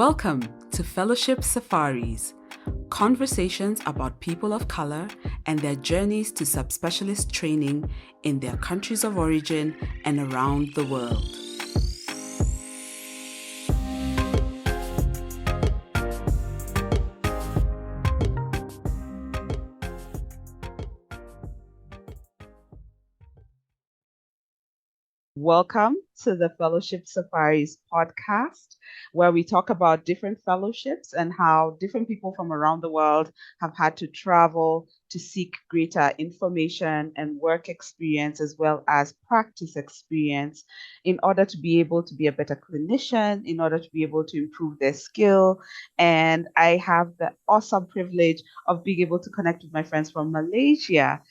Welcome to Fellowship Safaris, conversations about people of color and their journeys to subspecialist training in their countries of origin and around the world. Welcome to the Fellowship Safaris podcast, where we talk about different fellowships and how different people from around the world have had to travel to seek greater information and work experience, as well as practice experience, in order to be able to be a better clinician, in order to be able to improve their skill. And I have the awesome privilege of being able to connect with my friends from Malaysia.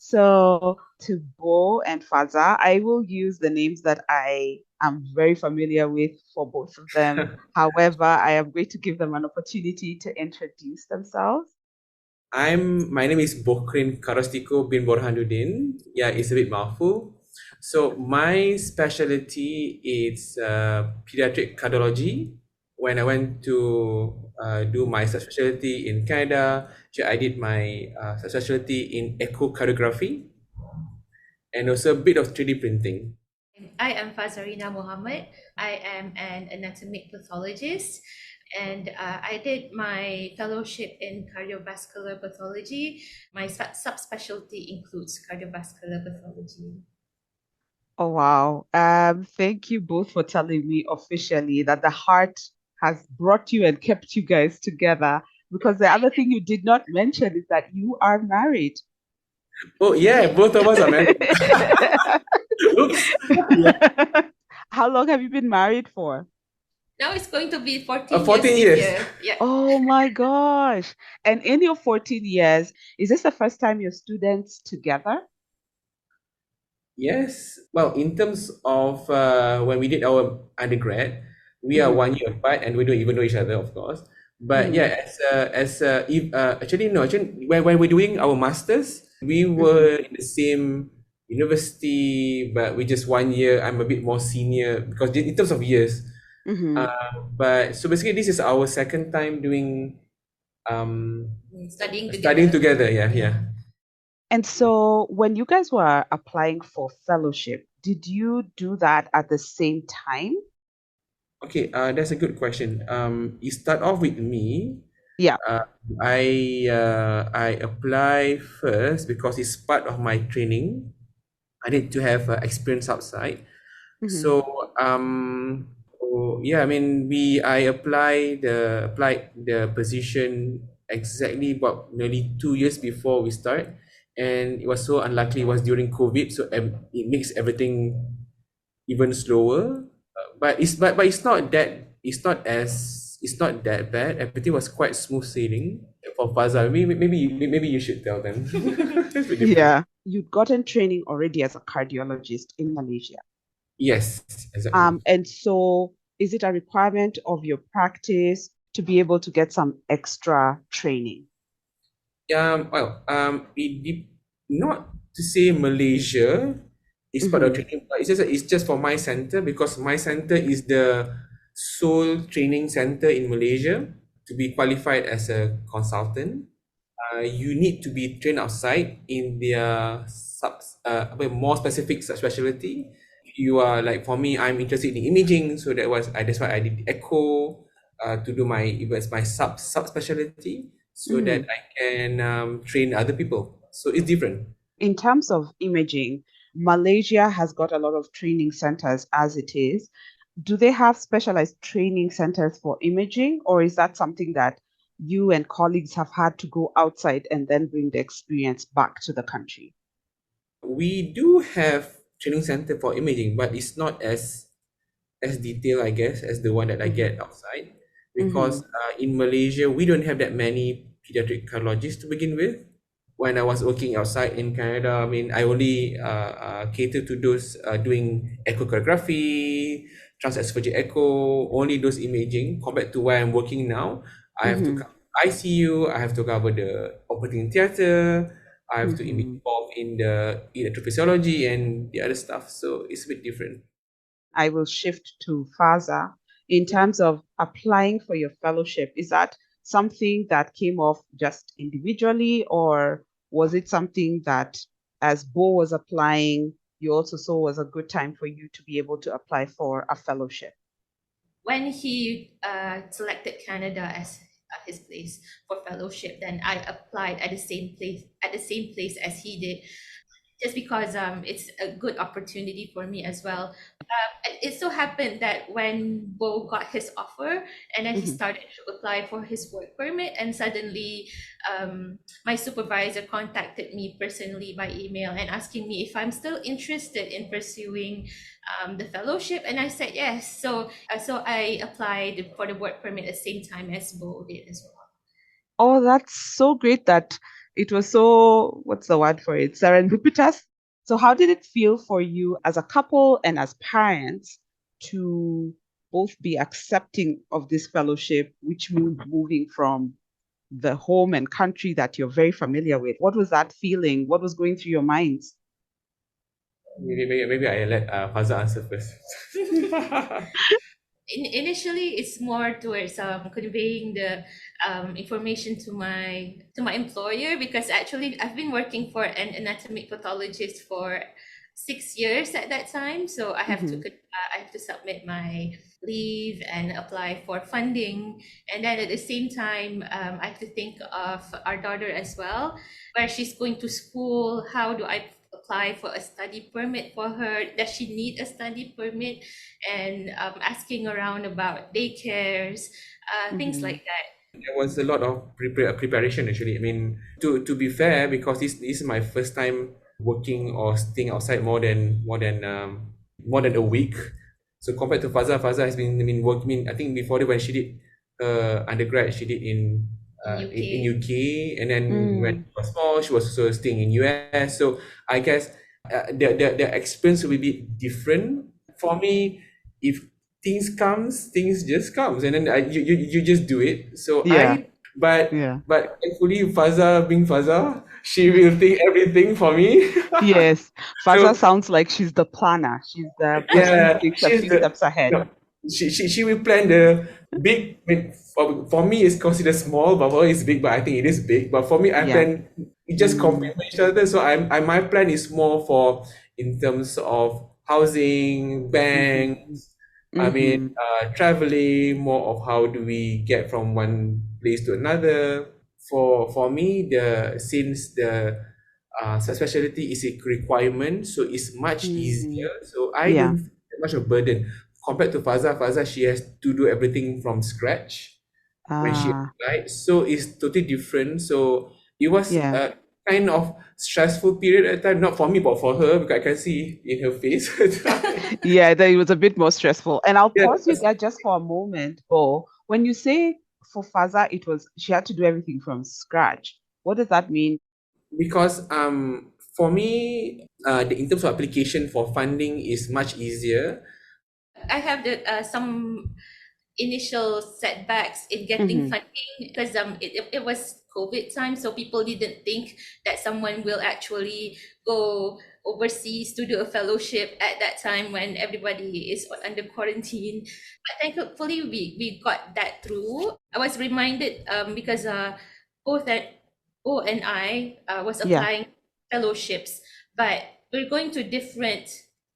So to Bo and Faza, I will use the names that I am very familiar with for both of them. However, I am going to give them an opportunity to introduce themselves. My name is Boekhren Karyostyko bin Borhanuddin. Yeah, it's a bit mouthful. So my specialty is pediatric cardiology. When I went to do my subspecialty in Canada, I did my subspecialty in echocardiography and also a bit of 3D printing. I am Fazarina Mohammed. I am an anatomic pathologist, and I did my fellowship in cardiovascular pathology. My subspecialty includes cardiovascular pathology. Oh, wow. Thank you both for telling me officially that the heart has brought you and kept you guys together. Because the other thing you did not mention is that you are married. Oh yeah, both of us are married. Oops. Yeah. How long have you been married for? Now it's going to be 14 years. Yeah. Oh my gosh. And in your 14 years, is this the first time you're students together? Yes. Well, in terms of when we did our undergrad, we are 1 year apart and we don't even know each other, of course. But yeah, actually, when we're doing our masters, we were in the same university, but we just 1 year. I'm a bit more senior because in terms of years. But so basically, this is our second time doing studying together. Yeah. And so when you guys were applying for fellowship, did you do that at the same time? Okay, that's a good question. You start off with me. Yeah. I apply first because it's part of my training. I need to have experience outside. So yeah, I mean I applied the position exactly about nearly 2 years before we start, and it was so unlucky. It was during COVID, so it makes everything even slower. But it's not that bad. Everything was quite smooth sailing for Faza. Maybe you should tell them. Yeah, you'd gotten training already as a cardiologist in Malaysia. Yes, exactly. And so is it a requirement of your practice to be able to get some extra training? Not to say Malaysia is part of training, but it's just for my center because my center is the sole training center in Malaysia to be qualified as a consultant. You need to be trained outside in their more specific subspecialty. You are like, for me, I'm interested in imaging, so that's why I did echo to do my subspecialty so that I can train other people. So it's different. In terms of imaging, Malaysia has got a lot of training centers as it is. Do they have specialized training centers for imaging, or is that something that you and colleagues have had to go outside and then bring the experience back to the country? We do have training center for imaging, but it's not as detailed, I guess, as the one that I get outside. Because in Malaysia, we don't have that many pediatric cardiologists to begin with. When I was working outside in Canada, I mean, I only cater to those doing echocardiography, transesophageal echo, only those imaging. Compared to where I'm working now, I have to cover ICU, I have to cover the operating theater, I have to be involved in the electrophysiology and the other stuff. So it's a bit different. I will shift to Faza. in terms of applying for your fellowship? Is that something that came off just individually, or was it something that, as Bo was applying, you also saw was a good time for you to be able to apply for a fellowship? When he selected Canada as his place for fellowship, then I applied at the same place as he did, just because it's a good opportunity for me as well. It so happened that when Bo got his offer and then he started to apply for his work permit, and suddenly my supervisor contacted me personally by email and asking me if I'm still interested in pursuing the fellowship, and I said yes. So I applied for the work permit at the same time as Bo did as well. Oh, that's so great that it was so, what's the word for it? Serendipitous. So how did it feel for you as a couple and as parents to both be accepting of this fellowship, which means moving from the home and country that you're very familiar with? What was that feeling? What was going through your minds? Maybe I let Faza answer first. Initially, it's more towards conveying the information to my employer, because actually I've been working for an anatomic pathologist for 6 years at that time. So I have to submit my leave and apply for funding, and then at the same time I have to think of our daughter as well, where she's going to school. How do I apply for a study permit for her? Does she need a study permit? And asking around about daycares, things like that. There was a lot of preparation actually. I mean, to be fair, because this is my first time working or staying outside more than a week. So compared to Faza has been working. I think before that, when she did undergrad, she did in UK, and then when she was small, she was also staying in US. So I guess the experience will be different for me. If things just comes, and then you just do it. So but thankfully Faza being Faza, she will think everything for me. Yes, Faza sounds like she's the planner. She's the person who thinks a few steps ahead. No, she will plan the big. I mean, for me, it's considered small, but for her it's big. But I think it is big. But for me, I plan. We just complement each other. So my plan is more for in terms of housing, banks. I mean, traveling, more of how do we get from one place to another. For me, since the subspecialty is a requirement, so it's much easier. So I don't feel that much of a burden compared to Faza. Faza, she has to do everything from scratch when she applied. So it's totally different. So it was a kind of stressful period at the time, not for me, but for her, because I can see in her face. That it was a bit more stressful. And I'll pause you there just for a moment. Bo, when you say for Faza, she had to do everything from scratch. What does that mean? Because for me, in terms of application for funding is much easier. I have some initial setbacks in getting funding, because it was COVID time, so people didn't think that someone will actually go overseas to do a fellowship at that time when everybody is under quarantine. But thankfully we got that through. I was reminded because both Bo and I was applying fellowships, but we're going to different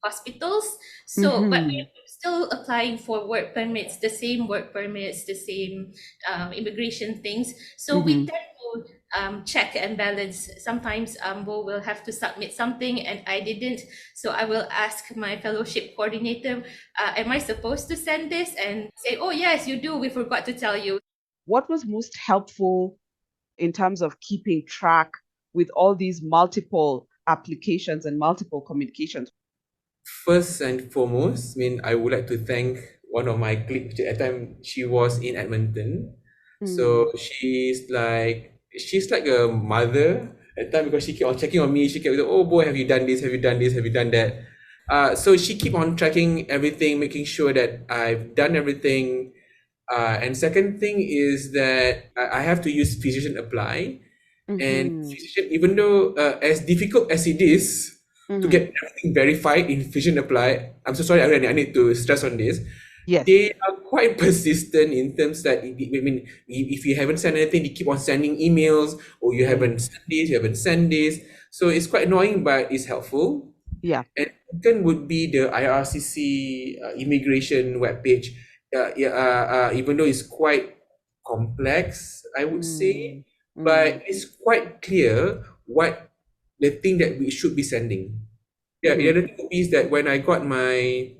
hospitals. So but we're still applying for work permits, the same work permits, the same immigration things. So we tend to check and balance. Sometimes Bo will have to submit something and I didn't. So I will ask my fellowship coordinator, am I supposed to send this? And say, oh yes, you do. We forgot to tell you. What was most helpful in terms of keeping track with all these multiple applications and multiple communications? First and foremost, I mean, I would like to thank one of my colleagues at the time. She was in Edmonton. So she's like a mother at the time, because she kept on checking on me. She kept, oh boy, have you done this? Have you done this? Have you done that? So she keep on tracking everything, making sure that I've done everything. And second thing is that I have to use Physician Apply. And Physician, even though as difficult as it is to get everything verified in Physician Apply, I'm so sorry, I need to stress on this. Yes. they are quite persistent in terms that, I mean, if you haven't sent anything, they keep on sending emails, or you haven't sent this, you haven't sent this. So it's quite annoying, but it's helpful. Yeah. And second would be the IRCC immigration webpage. Even though it's quite complex, I would say, Mm, but mm, it's quite clear what the thing that we should be sending. Yeah, the mhm. other thing is that when I got my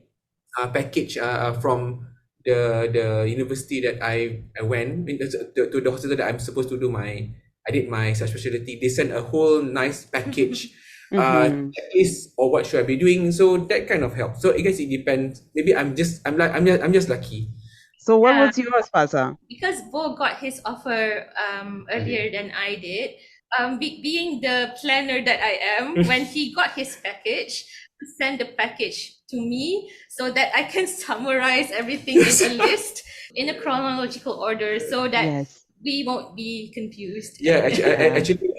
package from the university that I went to the hospital that I'm supposed to do I did my subspecialty. They sent a whole nice package, Mhm. checklist or what should I be doing. So that kind of helps. So I guess it depends. Maybe I'm just lucky. So what Yeah, was yours, Faza? because Bo got his offer earlier than I did. Being the planner that I am, when he got his package, he sent the package to me so that I can summarize everything in a list in a chronological order so that Yes. we won't be confused. Yeah, Yeah. actually,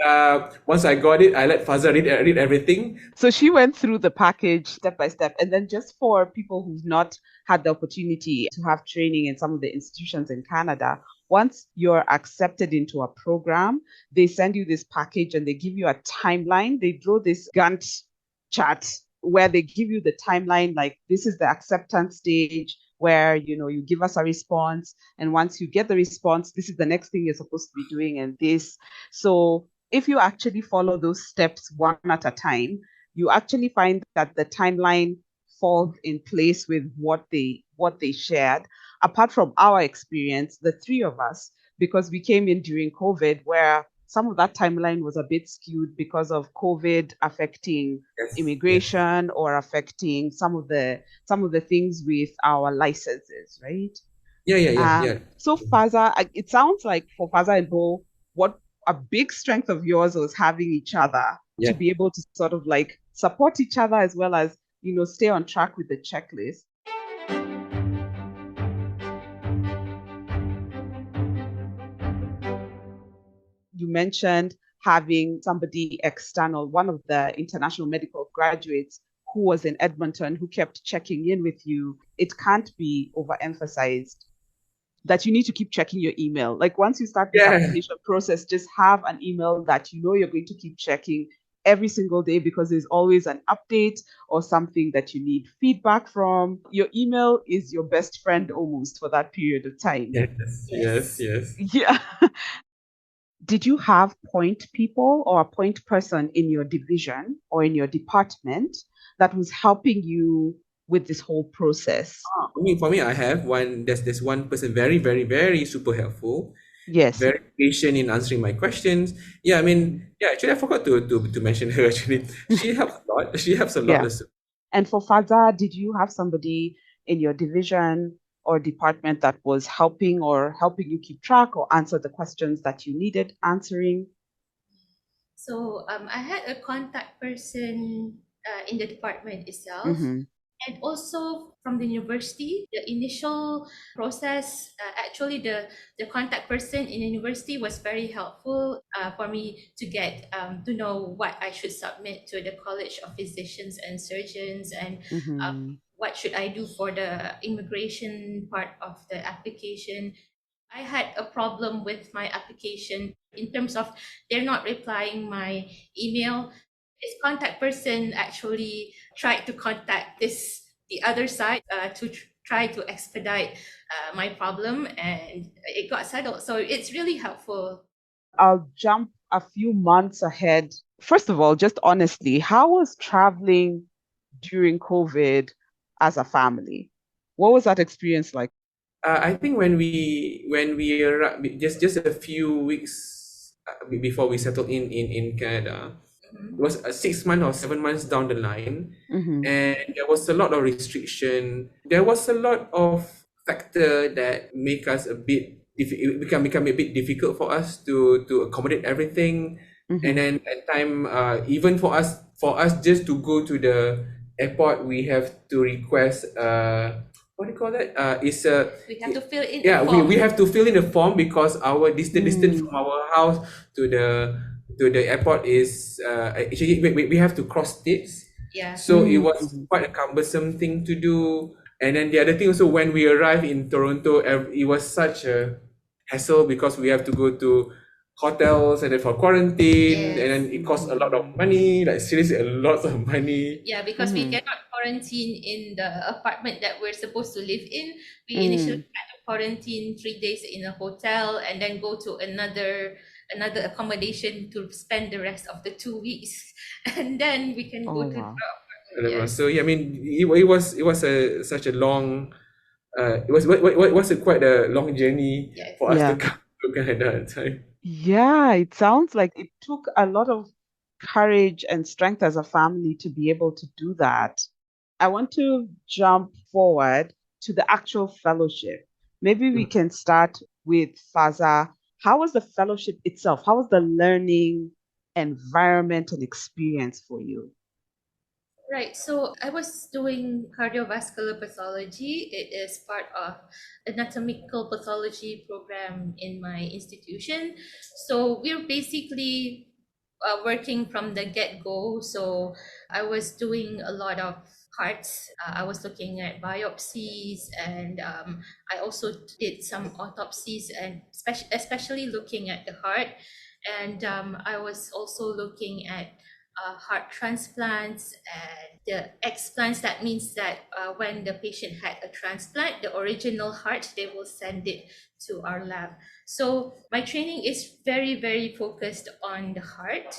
once I got it, I let Fazar read everything. So she went through the package step by step. And then just for people who've not had the opportunity to have training in some of the institutions in Canada, once you're accepted into a program, they send you this package and they give you a timeline. They draw this Gantt chart where they give you the timeline, like this is the acceptance stage where you give us a response, and once you get the response, this is the next thing you're supposed to be doing, and this. So if you actually follow those steps one at a time, you actually find that the timeline falls in place with what they shared. Apart from our experience, the three of us, because we came in during COVID, where some of that timeline was a bit skewed because of COVID affecting Yes, yes. immigration or affecting some of the things with our licenses, right? Yeah. So Faza, it sounds like for Faza and Bo, what a big strength of yours was having each other to Yeah. be able to sort of like support each other as well as, stay on track with the checklist. You mentioned having somebody external, one of the international medical graduates who was in Edmonton, who kept checking in with you. It can't be overemphasized that you need to keep checking your email. Like once you start this Yeah. application process, just have an email that you're going to keep checking every single day, because there's always an update or something that you need feedback from. Your email is your best friend almost for that period of time. Yes, yes, Yes. yes. Yeah. Did you have point people or a point person in your division or in your department that was helping you with this whole process? For me, I have one. There's one person very, very, very super helpful, Yes. very patient in answering my questions. Yeah, I mean, yeah. Actually, I forgot to mention her. Actually, she helps a lot. She helps a lot. Yeah. And for Faza, did you have somebody in your division or department that was helping you keep track or answer the questions that you needed answering? So I had a contact person in the department itself. Mm-hmm. And also from the university, the initial process, actually the contact person in the university was very helpful for me to get to know what I should submit to the College of Physicians and Surgeons, and Mm-hmm. what should I do for the immigration part of the application. I had a problem with my application in terms of they're not replying my email. This contact person actually tried to contact the other side to try to expedite my problem, and it got settled. So it's really helpful. I'll jump a few months ahead. First of all, just honestly, how was traveling during COVID as a family? What was that experience like? I think when we just a few weeks before we settled in Canada, it was 6 months or 7 months down the line, Mm-hmm. and there was a lot of restriction. There was a lot of factor that make us a bit it become a bit difficult for us to accommodate everything. And Mm-hmm. then at time, even for us just to go to the airport, we have to request what do you call that? It's a We have to fill in yeah, a we form. have to fill in a form because our distance from Mm. our house to the airport is actually we have to cross states. Yeah. So it was Mm-hmm. quite a cumbersome thing to do. And then the other thing also, when we arrived in Toronto, it was such a hassle because we have to go to hotels and then for quarantine, and then Yes. it costs a lot of money, like seriously a lot of money. Yeah, because we Mhm. cannot quarantine in the apartment that we're supposed to live in. We initially Mm. had to quarantine 3 days in a hotel and then go to another accommodation to spend the rest of the 2 weeks, and then we can go Oh, to the wow. apartment. Yes. So yeah, I mean, it was such a long, it was quite a long journey Yes. for us to Yeah. come to Canada at the time. Yeah, it sounds like it took a lot of courage and strength as a family to be able to do that. I want to jump forward to the actual fellowship. Maybe we can start with Faza. How was the fellowship itself? How was the learning environment and experience for you? Right. So I was doing cardiovascular pathology. It is part of anatomical pathology program in my institution. So we're basically working from the get-go. So I was doing a lot of hearts. I was looking at biopsies, and I also did some autopsies, and especially looking at the heart. And I was also looking at heart transplants and the explants. That means that when the patient had a transplant, the original heart, they will send it to our lab. So my training is very, very focused on the heart.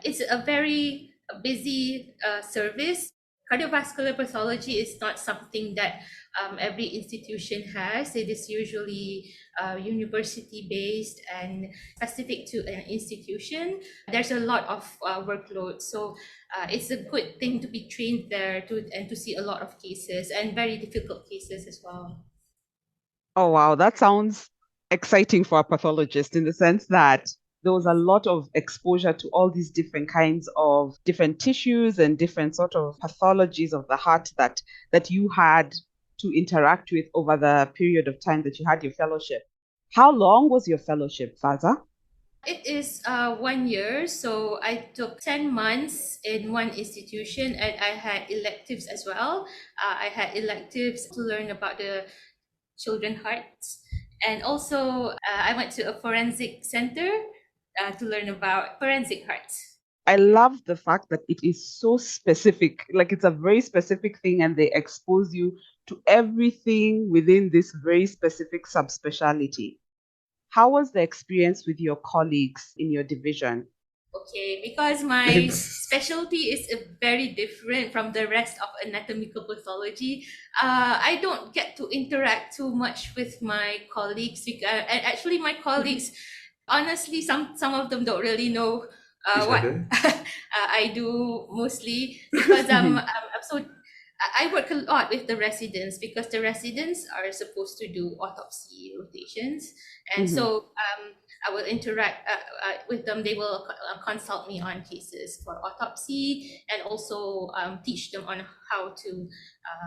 It's a very busy service. Cardiovascular pathology is not something that every institution has. It is usually university based and specific to an institution. There's a lot of workload, so it's a good thing to be trained there and to see a lot of cases and very difficult cases as well. Oh, wow. That sounds exciting for a pathologist in the sense that there was a lot of exposure to all these different kinds of different tissues and different sort of pathologies of the heart that you had to interact with over the period of time that you had your fellowship. How long was your fellowship, Faza? It is 1 year, so I took 10 months in one institution, and I had electives as well. I had electives to learn about the children hearts, and also I went to a forensic center to learn about forensic hearts. I love the fact that it is so specific, like it's a very specific thing, and they expose you to everything within this very specific subspecialty. How was the experience with your colleagues in your division? Okay, because my specialty is very different from the rest of anatomical pathology. I don't get to interact too much with my colleagues, and actually my colleagues, honestly, some of them don't really know Each what other. I do mostly, because I'm so I work a lot with the residents, because the residents are supposed to do autopsy rotations, and Mhm. so I will interact with them. They will consult me on cases for autopsy, and also teach them on how to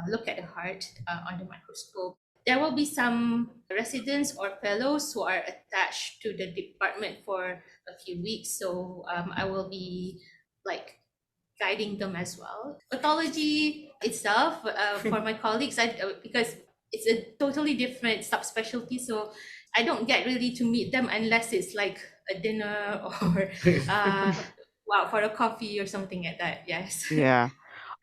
look at the heart on the microscope. There will be some residents or fellows who are attached to the department for a few weeks. So I will be like guiding them as well. Pathology itself, for my colleagues, because it's a totally different subspecialty, so I don't get really to meet them unless it's like a dinner or wow, for a coffee or something like that. Yes. Yeah.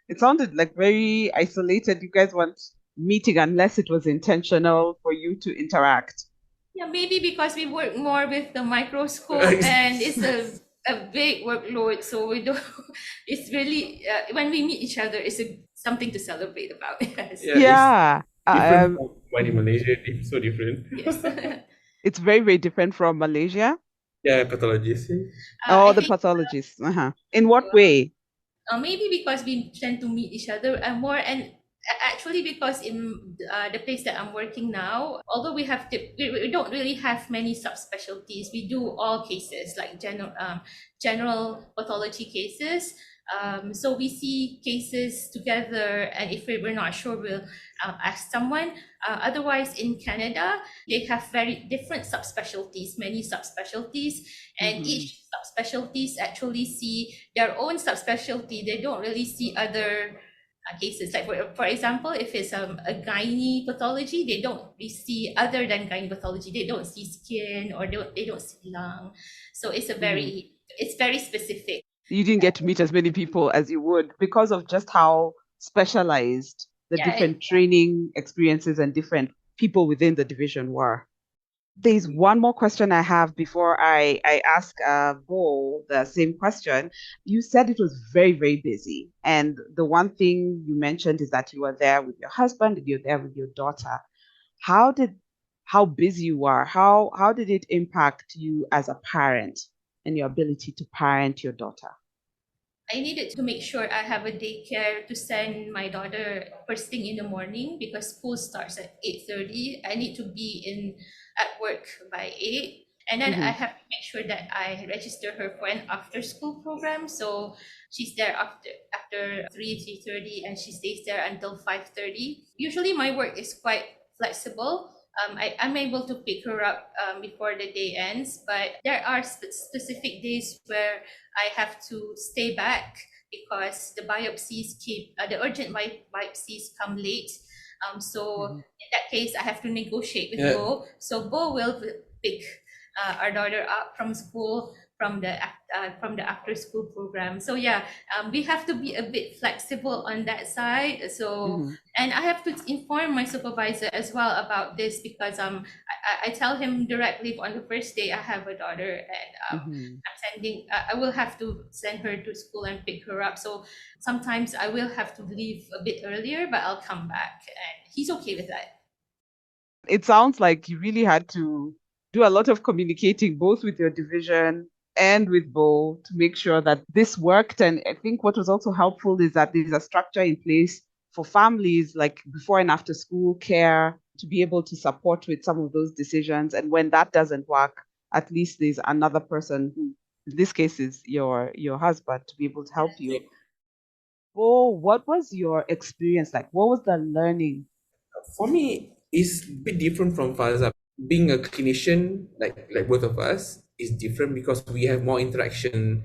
It sounded like very isolated. You guys weren't meeting unless it was intentional for you to interact. Yeah, maybe because we work more with the microscope, and it's a big workload, so we don't. It's really when we meet each other, it's something to celebrate about. Yes. Yeah, it's Yeah. different from one in Malaysia. It's so different. Yes. It's very, very different from Malaysia. Yeah, pathologist. Oh, I the think pathologists. Uh-huh. In what way? maybe because we tend to meet each other more, and actually because in the place that I'm working now, although we don't really have many subspecialties, we do all cases like general pathology cases. So we see cases together, and if we're not sure, we'll ask someone. Otherwise, in Canada, they have very different subspecialties, many subspecialties, and Mhm. each subspecialties actually see their own subspecialty. They don't really see other cases. Like for example, if it's a gynae pathology, they don't see other than gynae pathology. They don't see skin or they don't see lung. So it's it's very specific. You didn't get to meet as many people as you would because of just how specialized the different training experiences and different people within the division were. There's one more question I have before I ask Bo the same question. You said it was very, very busy. And the one thing you mentioned is that you were there with your husband and you're there with your daughter. How busy you are, how did it impact you as a parent and your ability to parent your daughter? I needed to make sure I have a daycare to send my daughter first thing in the morning because school starts at 8:30. I need to be at work by 8. And then I have to make sure that I register her for an after school program. So she's there after 3:30 and she stays there until 5:30. Usually my work is quite flexible. I'm able to pick her up before the day ends, but there are specific days where I have to stay back because the the urgent biopsies come late. So in that case, I have to negotiate with Bo. So Bo will pick our daughter up from school from the after school program. So yeah, we have to be a bit flexible on that side. So and I have to inform my supervisor as well about this because I tell him directly on the first day I have a daughter and I will have to send her to school and pick her up. So sometimes I will have to leave a bit earlier, but I'll come back and he's okay with that. It sounds like you really had to do a lot of communicating both with your division and with Bo to make sure that this worked. And I think what was also helpful is that there's a structure in place for families like before and after school care to be able to support with some of those decisions. And when that doesn't work, at least there's another person who, in this case, is your husband to be able to help you. Bo, what was your experience like? What was the learning? For me, it's a bit different from Fazar. Being a clinician, like both of us, is different because we have more interaction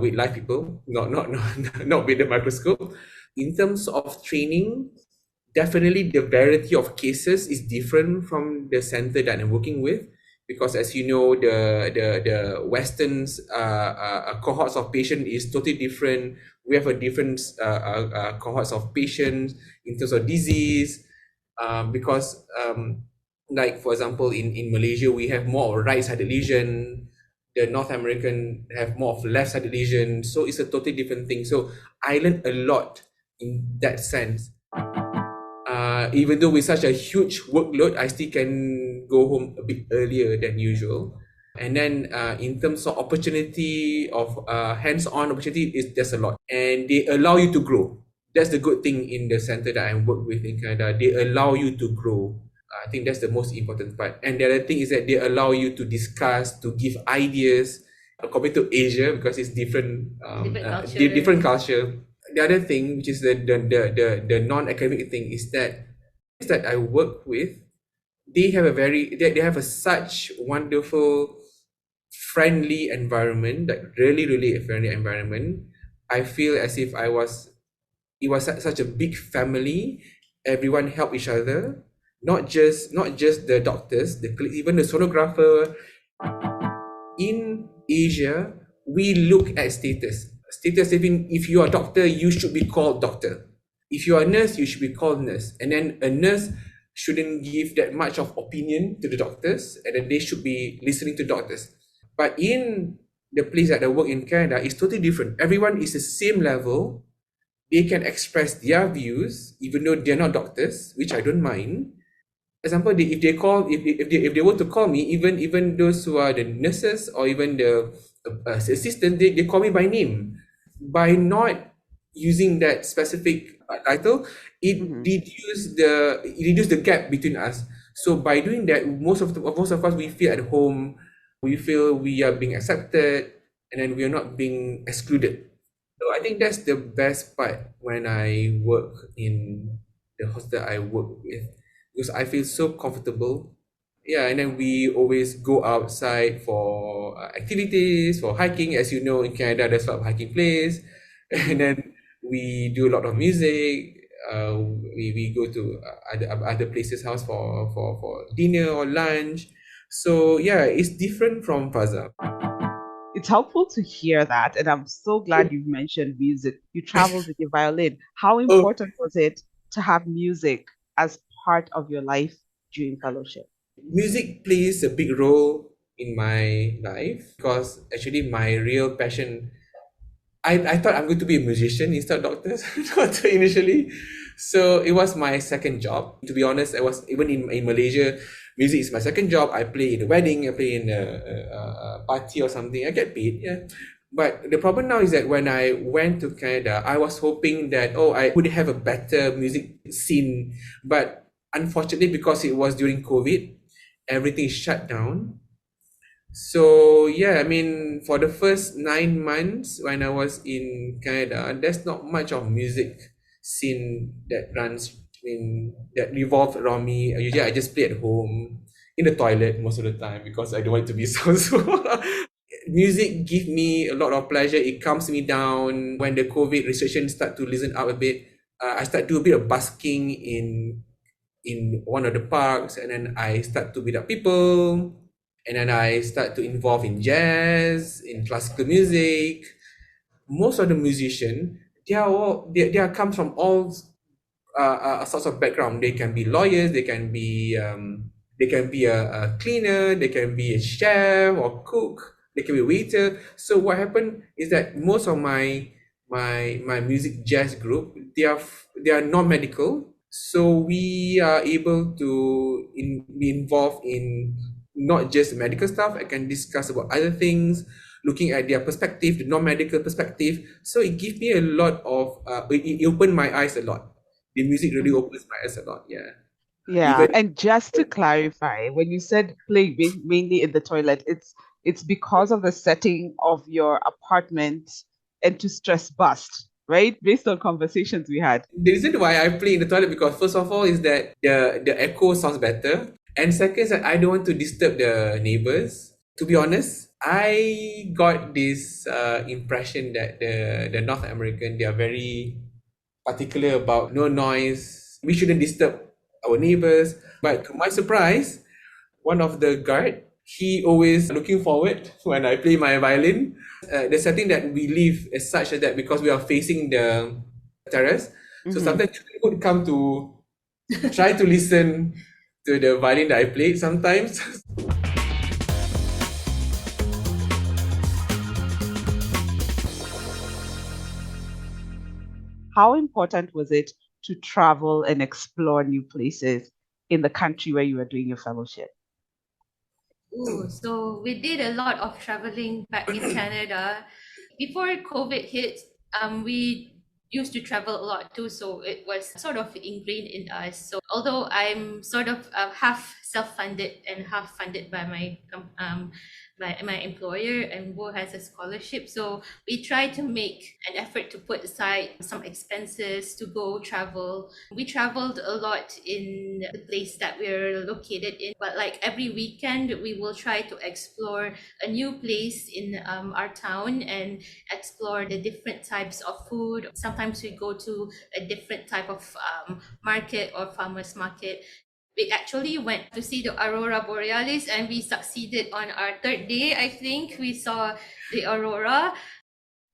with live people, not with the microscope. In terms of training, definitely the variety of cases is different from the center that I'm working with because, as you know, the Western's cohorts of patient is totally different. We have a different cohorts of patients in terms of disease because like for example in Malaysia we have more right-sided lesion, the North American have more of left-sided lesion, so it's a totally different thing. So I learned a lot in that sense. Even though with such a huge workload, I still can go home a bit earlier than usual. And then in terms of opportunity of hands-on opportunity, there's a lot, and they allow you to grow. That's the good thing in the center that I work with in Canada. They allow you to grow. I think that's the most important part. And the other thing is that they allow you to discuss, to give ideas compared to Asia because it's different, different culture. The other thing, which is the non-academic thing, is that I work with, they have a such wonderful, friendly environment, like really, really a friendly environment. I feel as if it was such a big family. Everyone help each other, not just the doctors, even the sonographer. In Asia, we look at status. Even if you are a doctor, you should be called doctor. If you are a nurse, you should be called nurse. And then a nurse shouldn't give that much of opinion to the doctors, and then they should be listening to doctors. But in the place that I work in Canada, it's totally different. Everyone is the same level. They can express their views, even though they're not doctors, which I don't mind. Example, if they were to call me, even those who are the nurses or even the assistant, they call me by name. By not using that specific title, it reduced the gap between us. So by doing that, most of us, we feel at home, we feel we are being accepted, and then we are not being excluded. So I think that's the best part when I work in the hospital I work with, because I feel so comfortable. Yeah, and then we always go outside for activities, for hiking. As you know, in Canada, there's a lot of hiking place. And then We do a lot of music. We go to other places' house for dinner or lunch. So yeah, it's different from Faza. It's helpful to hear that. And I'm so glad you've mentioned music. You traveled with your violin. How Oh, important was it to have music as part of your life during fellowship? music plays a big role in my life because actually my real passion, I thought I'm going to be a musician instead of doctor initially. So it was my second job. To be honest, I was even in Malaysia, music is my second job. I play in a wedding, I play in a party or something. I get paid, yeah. But the problem now is that when I went to Canada, I was hoping that, oh, I would have a better music scene. But unfortunately, because it was during COVID, everything is shut down. So yeah, I mean, for the first 9 months when I was in Canada, there's not much of music scene that runs that revolves around me. Usually, I just play at home in the toilet most of the time because I don't want it to be so. Music give me a lot of pleasure. It calms me down. When the COVID restrictions start to loosen up a bit, I start to do a bit of busking in one of the parks, and then I start to meet up people, and then I start to involve in jazz, in classical music. Most of the musicians, they are comes from all sorts of background. They can be lawyers, they can be a cleaner, they can be a chef or cook, they can be a waiter. So what happened is that most of my music jazz group, they are non-medical, so we are able to be involved in not just medical stuff. I can discuss about other things, looking at their perspective, the non-medical perspective. So it gives me a lot of it opened my eyes a lot. The music really Mhm. opens my eyes a lot. Yeah. Yeah, Even and just to clarify, when you said play mainly in the toilet, it's because of the setting of your apartment and to stress bust, right? Based on conversations we had. the reason why I play in the toilet, because first of all is that the echo sounds better, and second is that I don't want to disturb the neighbors. To be honest, I got this impression that the North American, they are very particular about no noise. We shouldn't disturb our neighbors. But to my surprise, one of the guard, he always looking forward when I play my violin. The setting that we live is such that because we are facing the terrace, so Mhm. sometimes he would come to try to listen to the violin that I played sometimes. How important was it to travel and explore new places in the country where you were doing your fellowship? Ooh, so we did a lot of traveling back in Canada. Before COVID hit, we used to travel a lot too, so it was sort of ingrained in us. So although I'm sort of half self-funded and half funded by my employer, and Bo has a scholarship, so we try to make an effort to put aside some expenses to go travel. We traveled a lot in the place that we're located in, but like every weekend, we will try to explore a new place in our town and explore the different types of food. Sometimes we go to a different type of market or farmers market. We actually went to see the aurora borealis, and we succeeded on our third day. I think we saw the aurora.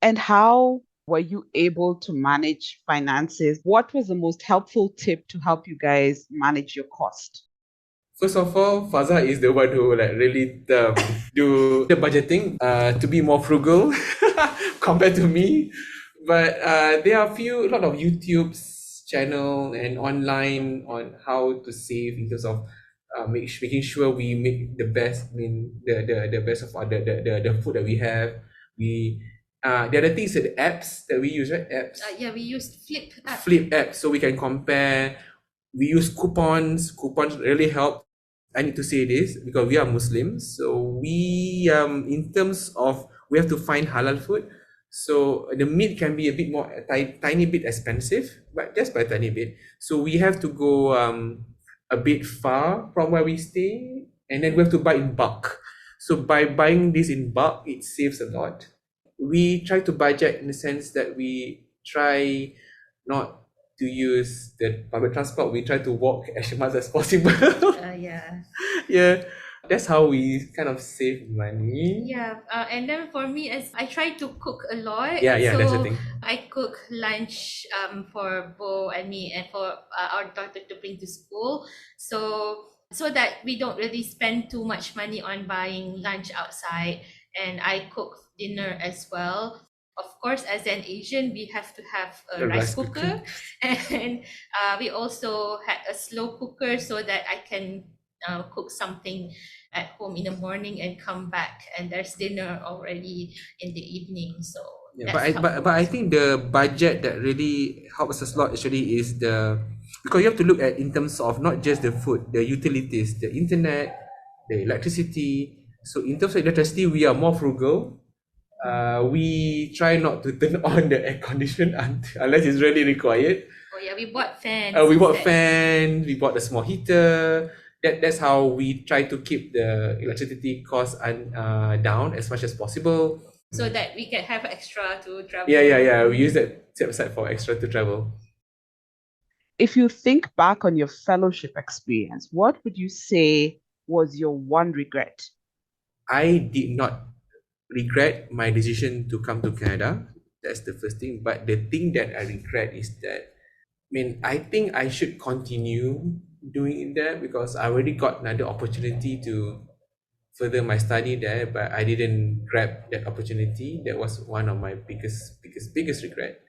And how were you able to manage finances? What was the most helpful tip to help you guys manage your cost? First of all, Faza is the one who like really do the budgeting to be more frugal compared to me. But there are a lot of YouTube's channel and online on how to save in terms of making sure we make the best. I mean the best of the food that we have. We the other things are the apps that we use, right? Apps. Yeah, we used Flip app. Flip app, so we can compare. We use coupons. Coupons really help. I need to say this because we are Muslims, so we in terms of we have to find halal food. So the meat can be a bit more tiny bit expensive, but just by a tiny bit. So we have to go a bit far from where we stay, and then we have to buy in bulk. So by buying this in bulk, it saves a lot. We try to budget in the sense that we try not to use the public transport. We try to walk as much as possible. Yeah. Yeah, that's how we kind of save money. Yeah, and then for me, as I try to cook a lot, Yeah, that's the so thing. I cook lunch for Bo and me and for our daughter to bring to school, so that we don't really spend too much money on buying lunch outside, and I cook dinner as well. Of course, as an Asian, we have to have a A rice rice cooker, cooker. and we also had a slow cooker so that I can cook something at home in the morning and come back and there's dinner already in the evening. So Yeah, that's helpful but I as well. think the budget that really helps us a lot actually is because you have to look at in terms of not just the food, the utilities, the internet, the electricity. So in terms of electricity, we are more frugal. We try not to turn on the air condition unless it's really required. Oh yeah, we bought fans We bought instead. fans, we bought a small heater. That's how we try to keep the electricity cost down as much as possible. So that we can have extra to travel. Yeah. We use that set aside for extra to travel. If you think back on your fellowship experience, what would you say was your one regret? I did not regret my decision to come to Canada. That's the first thing. But the thing that I regret is that, I think I should continue doing that because I already got another opportunity to further my study there, but I didn't grab that opportunity. That was one of my biggest regret.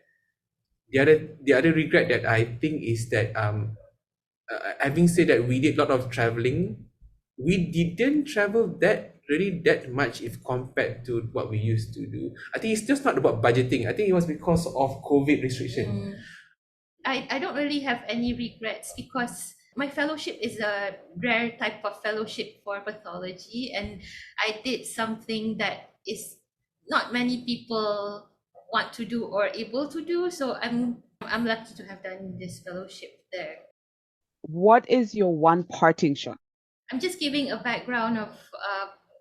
The other regret that I think is that having said that we did a lot of traveling, we didn't travel that much if compared to what we used to do. I think it's just not about budgeting. I think it was because of COVID restriction. I don't really have any regrets because my fellowship is a rare type of fellowship for pathology, and I did something that is not many people want to do or able to do. So I'm lucky to have done this fellowship there. What is your one parting shot? I'm just giving a background of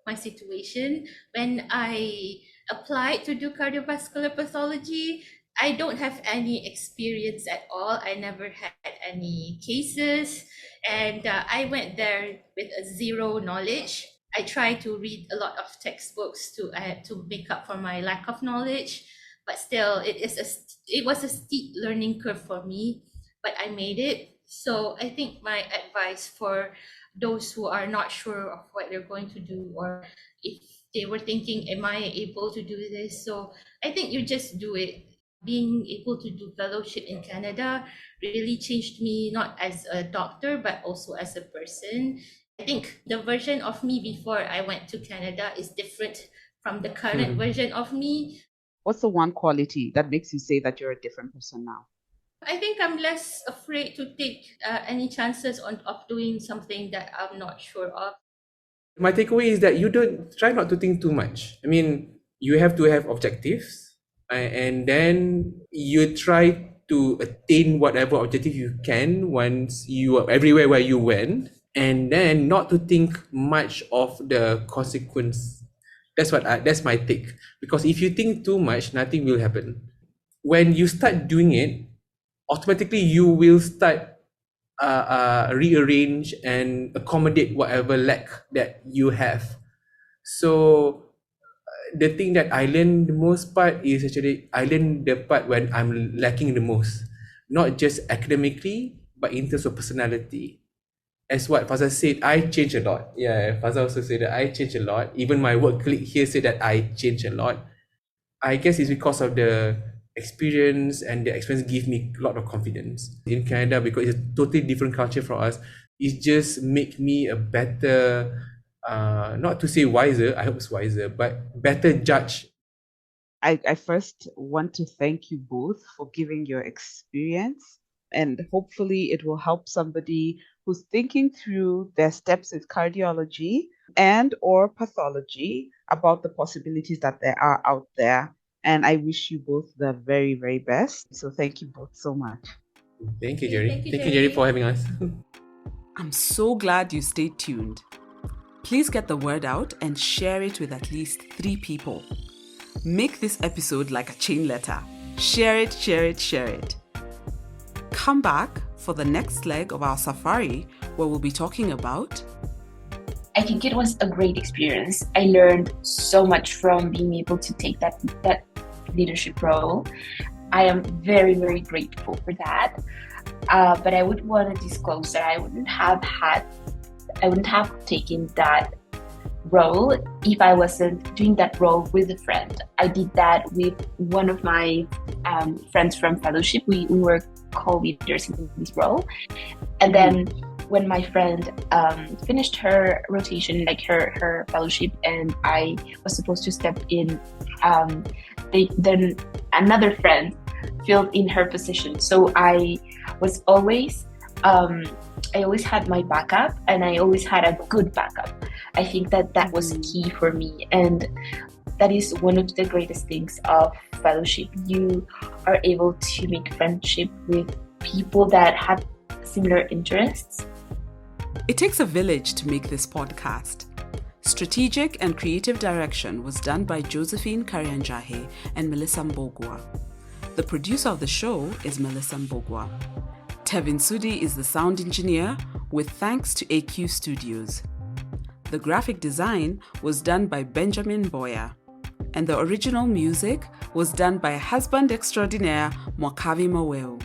my situation. When I applied to do cardiovascular pathology, I don't have any experience at all. I never had any cases, and I went there with a zero knowledge. I tried to read a lot of textbooks to make up for my lack of knowledge, but still, it was a steep learning curve for me. But I made it. So I think my advice for those who are not sure of what they're going to do, or if they were thinking, am I able to do this? So I think you just do it. Being able to do fellowship in Canada really changed me, not as a doctor, but also as a person. I think the version of me before I went to Canada is different from the current version of me. What's the one quality that makes you say that you're a different person now? I think I'm less afraid to take any chances of doing something that I'm not sure of. My takeaway is that you don't try not to think too much. You have to have objectives, and then you try to attain whatever objective you can once you are everywhere where you went, and then not to think much of the consequence. That's my take. Because if you think too much, nothing will happen. When you start doing it, automatically you will start rearrange and accommodate whatever lack that you have. So the thing that I learned the most part is actually I learned the part when I'm lacking the most, not just academically, but in terms of personality. As what Fazal said, I changed a lot. Yeah, Fazal also said that I changed a lot. Even my work colleague here said that I changed a lot. I guess it's because of the experience, and the experience give me a lot of confidence in Canada because it's a totally different culture for us. It just make me a better, not to say wiser, I hope it's wiser, but better judge. I first want to thank you both for giving your experience, and hopefully it will help somebody who's thinking through their steps with cardiology and or pathology about the possibilities that there are out there. And I wish you both the very, very best. So thank you both so much. Thank you, Njeri. Thank you, Thank you, Njeri, for having us. I'm so glad you stayed tuned. Please get the word out and share it with at least 3 people. Make this episode like a chain letter. Share it, share it, share it. Come back for the next leg of our safari where we'll be talking about... I think it was a great experience. I learned so much from being able to take that leadership role. I am very, very grateful for that. But I would want to disclose that I wouldn't have taken that role if I wasn't doing that role with a friend. I did that with one of my friends from fellowship. We were co-leaders in this role. And then when my friend finished her rotation, like her fellowship, and I was supposed to step in, then another friend filled in her position. So I always had my backup, and I always had a good backup. I think that was key for me, and that is one of the greatest things of fellowship. You are able to make friendship with people that have similar interests. It takes a village to make this podcast. Strategic and creative direction was done by Boekhren Karyostyko and Melissa Mbogwa. The producer of the show is Melissa Mbogwa. Tevin Sudi is the sound engineer, with thanks to AQ Studios. The graphic design was done by Benjamin Boyer, and the original music was done by husband extraordinaire Mwakavi Maweu.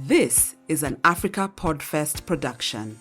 This is an Africa Podfest production.